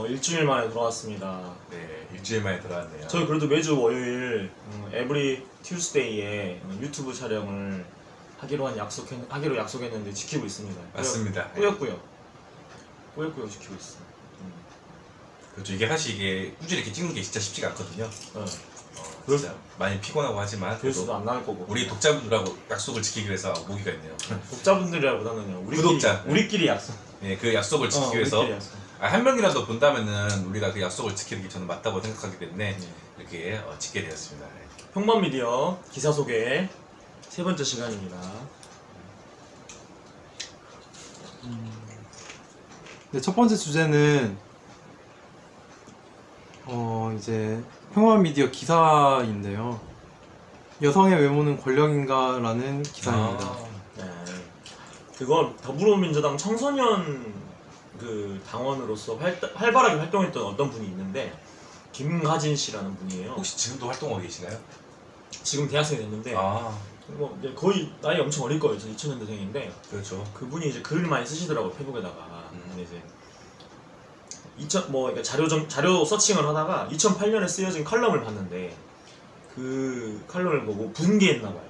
일주일 만에 돌아왔습니다. 네, 일주일 만에 돌아왔네요. 저희 그래도 매주 월요일 에브리 튜스데이에 유튜브 촬영을 하기로 약속했는데 지키고 있습니다. 맞습니다. 꾸역꾸역 지키고 있어. 그렇죠. 이게 사실 이게 꾸준히 이렇게 찍는 게 진짜 쉽지가 않거든요. 진짜 많이 피곤하고 하지만 조회수도 안 나올 거고. 우리 독자분들하고 약속을 지키기 위해서 모기가 있네요. 독자분들이라보다는 구독자. 우리끼리 약속. 네, 그 약속을 지키기 위해서 한 명이라도 본다면은 우리가 그 약속을 지키는 게 저는 맞다고 생각하기 때문에 이렇게 짓게 되었습니다. 평범미디어 기사 소개 세 번째 시간입니다. 네, 첫 번째 주제는 이제 평범미디어 기사인데요. 여성의 외모는 권력인가라는 기사입니다. 네. 그건 더불어민주당 청소년 그 당원으로서 활발하게 활동했던 어떤 분이 있는데 김가진 씨라는 분이에요. 혹시 지금도 활동하고 계시나요? 지금 대학생이 됐는데 뭐 이제 거의 나이 엄청 어릴 거예요. 저 2000년대생인데 그렇죠. 그분이 이제 글을 많이 쓰시더라고 페북에다가. 근데 이제 그러니까 자료 서칭을 하다가 2008년에 쓰여진 칼럼을 봤는데 그 칼럼을 보고 분개했나 봐요.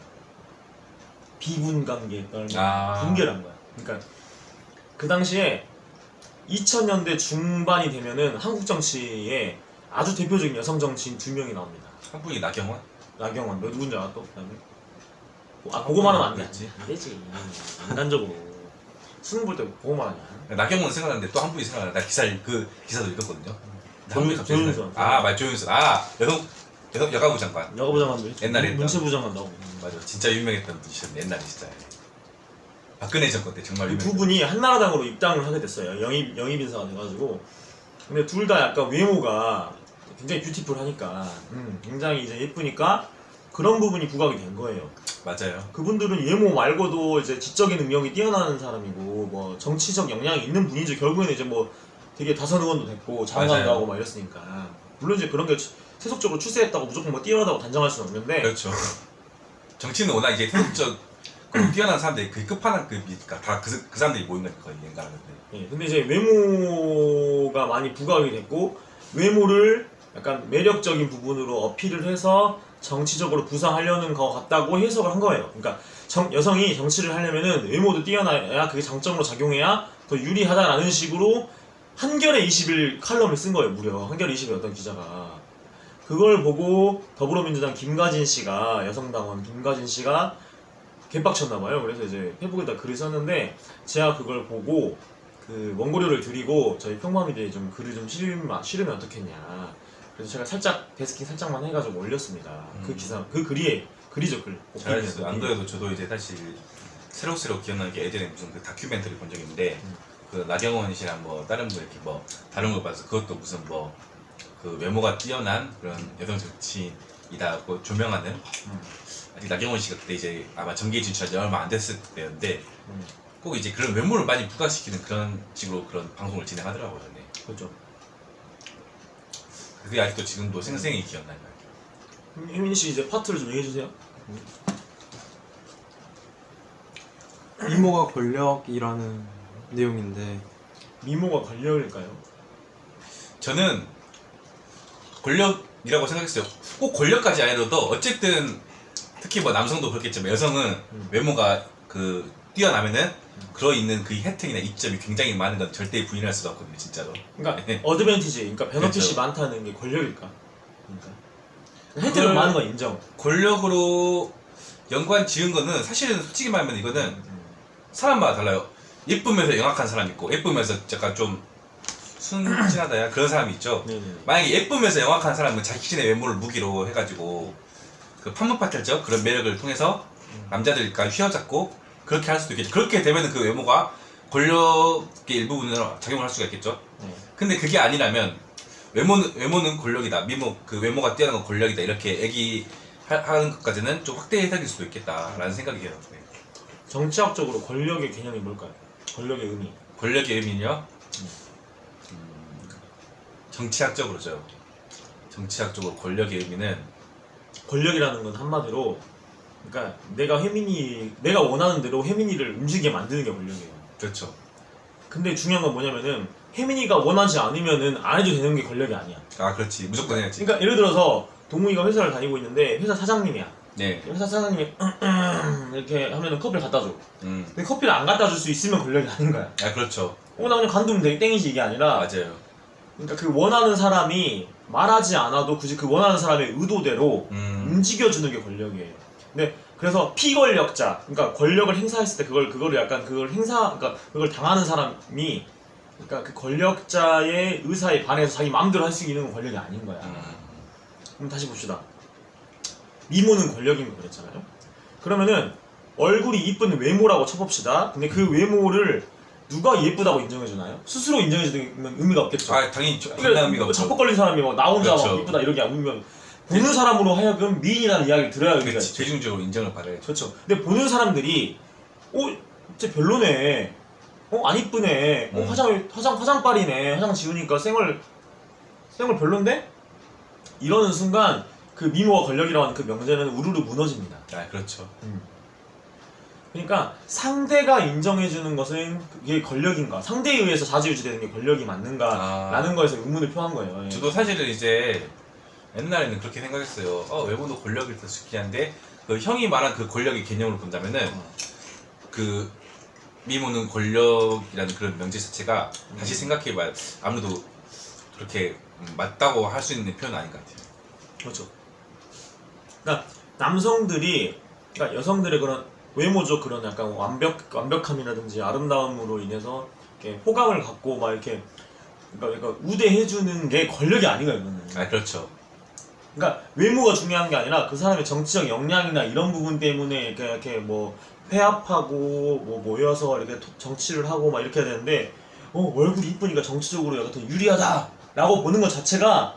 비분 관계에 따른 분개를 한 거야. 그러니까 그 당시에 2000년대 중반이 되면은 한국 정치에 아주 대표적인 여성 정치인 두 명이 나옵니다. 한 분이 나경원? 나경원, 너 누군지 알아 또? 그다음에 보고만 하면 안 되지. 안 되지. 인간적으로 수능 볼 때 보고만 하냐. 나경원 생각나는데 또 한 분이 생각나. 나 그 기사도 읽었거든요. 조윤선. 조윤선. 여가부 장관. 여가부 장관도 옛날에 문체부 장관 나오고. 맞아. 진짜 유명했던 분이셨네. 옛날에 진짜. 박근혜 정권 때 정말 유명했던. 두 분이 한나라당으로 입당을 하게 됐어요. 영입 인사가 돼가지고. 근데 둘 다 약간 외모가 굉장히 뷰티풀하니까 굉장히 이제 예쁘니까 그런 부분이 부각이 된 거예요. 맞아요. 그분들은 외모 말고도 이제 지적인 능력이 뛰어나는 사람이고 뭐 정치적 역량이 있는 분이죠. 결국에는 이제 뭐 되게 다선 의원도 됐고 장관도 하고 막 이랬으니까. 물론 이제 그런 게 세속적으로 추세했다고 무조건 뭐 뛰어나다고 단정할 수는 없는데. 그렇죠. 정치는 워낙 이제 세속적 뛰어난 사람들이 그 끝판왕급이니까 다 그 사람들이 모인 거니까 거의 연가하는데. 예, 근데 이제 외모가 많이 부각이 됐고 외모를 약간 매력적인 부분으로 어필을 해서 정치적으로 부상하려는 것 같다고 해석을 한 거예요. 그러니까 여성이 정치를 하려면은 외모도 뛰어나야 그게 장점으로 작용해야 더 유리하다라는 식으로 한겨레 20일 칼럼을 쓴 거예요. 무려 한겨레 20일 어떤 기자가 그걸 보고 더불어민주당 김가진 씨가 여성당원 김가진 씨가 개빡쳤나봐요. 그래서 이제 페북에다 글을 썼는데 제가 그걸 보고 그 원고료를 드리고 저희 평범미디어에 좀 글을 좀 실으면 어떻겠냐. 그래서 제가 살짝 데스킹 살짝만 해가지고 올렸습니다. 그 기사 그 글이죠 글. 잘했어요. 안 그래도 저도 이제 사실 새록새록 기억나는 게 예전에 무슨 그 다큐멘터리 본 적이 있는데 그 나경원 씨랑 뭐 다른 분 이렇게 뭐 다른 걸 봐서 그것도 무슨 뭐 그 외모가 뛰어난 그런 여성 정치인이다고 조명하는 아직 나경원 씨가 그때 이제 아마 정계에 진출한 지 얼마 안 됐을 때였는데 꼭 이제 그런 외모를 많이 부각시키는 그런 식으로 그런 방송을 진행하더라고요. 네. 그렇죠. 그게 아직도 지금도 생생히 기억나요. 혜민 씨 이제 파트를 좀 얘기해 주세요. 미모가 권력이라는 내용인데 미모가 권력일까요? 저는 권력이라고 생각했어요. 꼭 권력까지 아니라도 어쨌든 특히 뭐 남성도 그렇겠지만 여성은 외모가 그 뛰어나면은 그러 있는 그 혜택이나 이점이 굉장히 많은 건 절대 부인할 수가 없거든요, 진짜로. 그러니까 어드밴티지, 그러니까 베너핏이 그렇죠. 많다는 게 권력일까? 그러니까 혜택은 많은 건 인정. 권력으로 연관 지은 거는 사실은 솔직히 말하면 이거는 사람마다 달라요. 예쁘면서 영악한 사람 있고 예쁘면서 약간 좀 순진하다 그런 사람이 있죠. 네네. 만약에 예쁘면서 영악한 사람은 자신의 외모를 무기로 해가지고 그 판무파탈적 그런 매력을 통해서 남자들과 휘어잡고 그렇게 할 수도 있겠죠. 그렇게 되면 그 외모가 권력의 일부분으로 작용을 할 수가 있겠죠. 근데 그게 아니라면 외모는 권력이다. 그 외모가 뛰어난 건 권력이다. 이렇게 얘기하는 것까지는 좀 확대 해석일 수도 있겠다라는 생각이 들어요. 정치학적으로 권력의 개념이 뭘까요? 권력의 의미. 권력의 의미는요? 정치학적으로죠. 정치학적으로 권력의 의미는 권력이라는 건 한마디로 그러니까 내가 원하는 대로 혜민이를 움직이게 만드는 게 권력이에요. 그렇죠. 근데 중요한 건 뭐냐면은 혜민이가 원하지 않으면은 안 해도 되는 게 권력이 아니야. 아 그렇지 무조건 해야지. 그러니까 예를 들어서 동욱이가 회사를 다니고 있는데 회사 사장님이야. 네. 회사 사장님이 이렇게 하면은 커피를 갖다 줘. 음. 근데 커피를 안 갖다 줄 수 있으면 권력이 아닌 거야. 아 그렇죠. 나 그냥 관두면 되게 땡이지 이게 아니라. 맞아요. 그러니까 그 원하는 사람이 말하지 않아도 굳이 그 원하는 사람의 의도대로 움직여주는 게 권력이에요. 근데 그래서 피권력자, 그러니까 권력을 행사했을 때 그걸 약간 그러니까 그걸 당하는 사람이, 그러니까 그 권력자의 의사에 반해서 자기 마음대로 할 수 있는 건 권력이 아닌 거야. 그럼 다시 봅시다. 미모는 권력인 거 그랬잖아요. 그러면은 얼굴이 이쁜 외모라고 쳐봅시다. 근데 그 외모를 누가 예쁘다고 인정해주나요? 스스로 인정해주면 의미가 없겠죠. 아 당연히 그러니까 의미가 없죠. 자뻑 걸린 사람이 막 나 혼자 그렇죠. 막 이쁘다 이렇게 안 보면 보는 사람으로 하여금 미인이라는 이야기를 들어야 의미가 그렇지. 있죠. 대중적으로 인정을 받아야죠. 그렇죠. 근데 보는 사람들이 진짜 별로네. 안 이쁘네. 화장빨이네. 화장 지우니까 쌩얼 별론데? 이러는 순간 그 미모와 권력이라고 하는 그 명제는 우르르 무너집니다. 아 그렇죠. 그러니까 상대가 인정해주는 것은 그게 권력인가? 상대에 의해서 좌지우지되는 게 권력이 맞는가? 라는 거에서 의문을 표한 거예요. 예. 저도 사실은 이제 옛날에는 그렇게 생각했어요. 외모도 권력일 수 있긴 한데 그 형이 말한 그 권력의 개념으로 본다면은 그 미모는 권력이라는 그런 명제 자체가 다시 생각해봐야 아무래도 그렇게 맞다고 할 수 있는 표현은 아닌 것 같아요. 그렇죠. 그러니까 남성들이, 그러니까 여성들의 그런 외모적 그런 약간 완벽함이라든지 아름다움으로 인해서 이렇게 호감을 갖고 막 이렇게 그러니까 우대해주는 게 권력이 아닌가 이거는. 아 그렇죠. 그러니까 외모가 중요한 게 아니라 그 사람의 정치적 역량이나 이런 부분 때문에 이렇게 뭐 회합하고 뭐 모여서 이렇게 정치를 하고 막 이렇게 해야 되는데 얼굴이 이쁘니까 정치적으로 약간 더 유리하다라고 보는 것 자체가,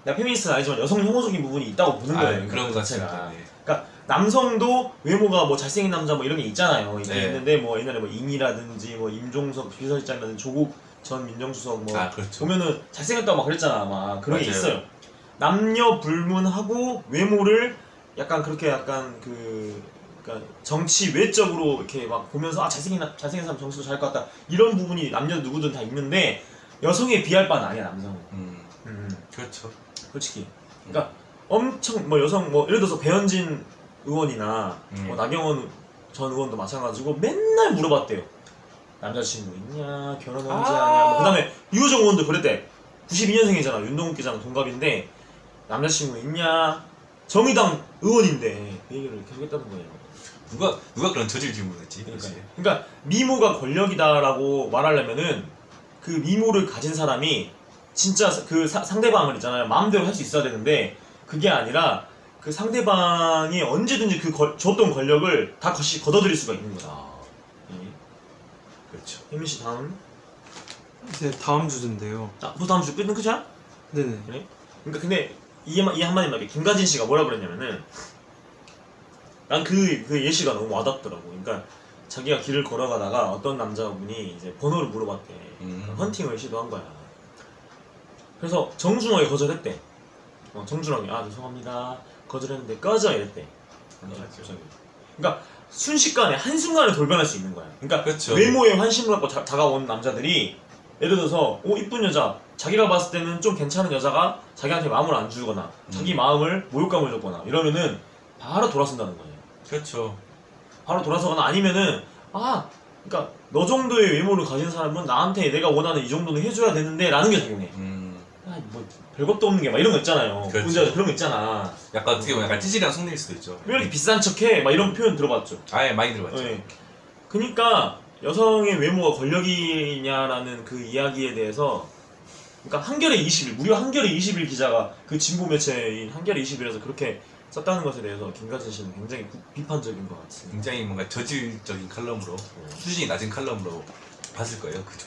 내가 페미니스트는 아니지만 여성 혐오적인 부분이 있다고 보는 거예요. 그런 것 자체가. 같습니다. 네. 그러니까 남성도 외모가 뭐 잘생긴 남자 뭐 이런 게 있잖아요. 이게 네. 있는데 뭐 옛날에 뭐 인이라든지 뭐 임종석 비서실장이라든지 조국 전 민정수석 뭐 그렇죠. 보면은 잘생겼다고 막 그랬잖아. 막 그런 게 맞아요. 있어요. 남녀 불문하고 외모를 약간 그렇게 약간 그러니까 정치 외적으로 이렇게 막 보면서 잘생긴 사람 정치도 잘할 것 같다 이런 부분이 남녀 누구든 다 있는데 여성에 비할 바는 아니야 남성은. 그렇죠. 솔직히. 그러니까 엄청 뭐 여성 뭐 예를 들어서 배현진 의원이나 뭐 나경원 전 의원도 마찬가지고 맨날 물어봤대요. 남자친구 있냐, 결혼 언제 하냐. 뭐 그다음에 유호정 의원도 그랬대. 92년생이잖아. 윤동욱 기자랑 동갑인데 남자친구 있냐. 정의당 의원인데 그 얘기를 계속 했다는 거예요. 누가 그런 저질 질문을 했지? 그러니까 미모가 권력이다라고 말하려면은 그 미모를 가진 사람이 진짜 그 상대방을 있잖아요. 마음대로 할 수 있어야 되는데 그게 아니라 그 상대방이 언제든지 줬던 권력을 다 걷어들일 수가 있는 거다. 그렇죠. 혜민 씨 다음. 이제 다음 주제인데요. 벌써 다음 주 끝은 끝이야? 네네. 그래? 그러니까 근데 이 한마디만 할게. 김가진 씨가 뭐라 그랬냐면은 난 그 예시가 너무 와닿더라고. 그러니까 자기가 길을 걸어가다가 어떤 남자분이 이제 번호를 물어봤대. 헌팅을 시도한 거야. 그래서 정중하게 거절했대. 정중하게 죄송합니다 거절했는데 꺼져 이랬대. 그러니까 순식간에 한순간에 돌변할 수 있는 거야. 그러니까 그렇죠. 외모에 환심을 갖고 다가온 남자들이 예를 들어서 이쁜 여자, 자기가 봤을 때는 좀 괜찮은 여자가 자기한테 마음을 안 주거나 자기 마음을 모욕감을 줬거나 이러면은 바로 돌아선다는 거예요. 그렇죠. 바로 돌아서거나 아니면은 그러니까 너 정도의 외모를 가진 사람은 나한테 내가 원하는 이 정도는 해줘야 되는데 라는 게 작용해. 뭐 별것도 없는 게 막 이런 거 있잖아요. 그렇죠. 그런 거 있잖아. 약간 어떻게 보면 약간 찌질한 속내일 수도 있죠. 왜 이렇게 비싼 척해? 막 이런 표현 들어봤죠. 많이 들어봤죠. 네. 그러니까 여성의 외모가 권력이냐라는 그 이야기에 대해서, 그러니까 한겨레 20일, 무려 한겨레 20일 기자가 그 진보 매체인 한겨레 20일에서 그렇게 썼다는 것에 대해서 김가진 씨는 굉장히 비판적인 것 같습니다. 굉장히 뭔가 저질적인 칼럼으로 수준이 낮은 칼럼으로 봤을 거예요. 그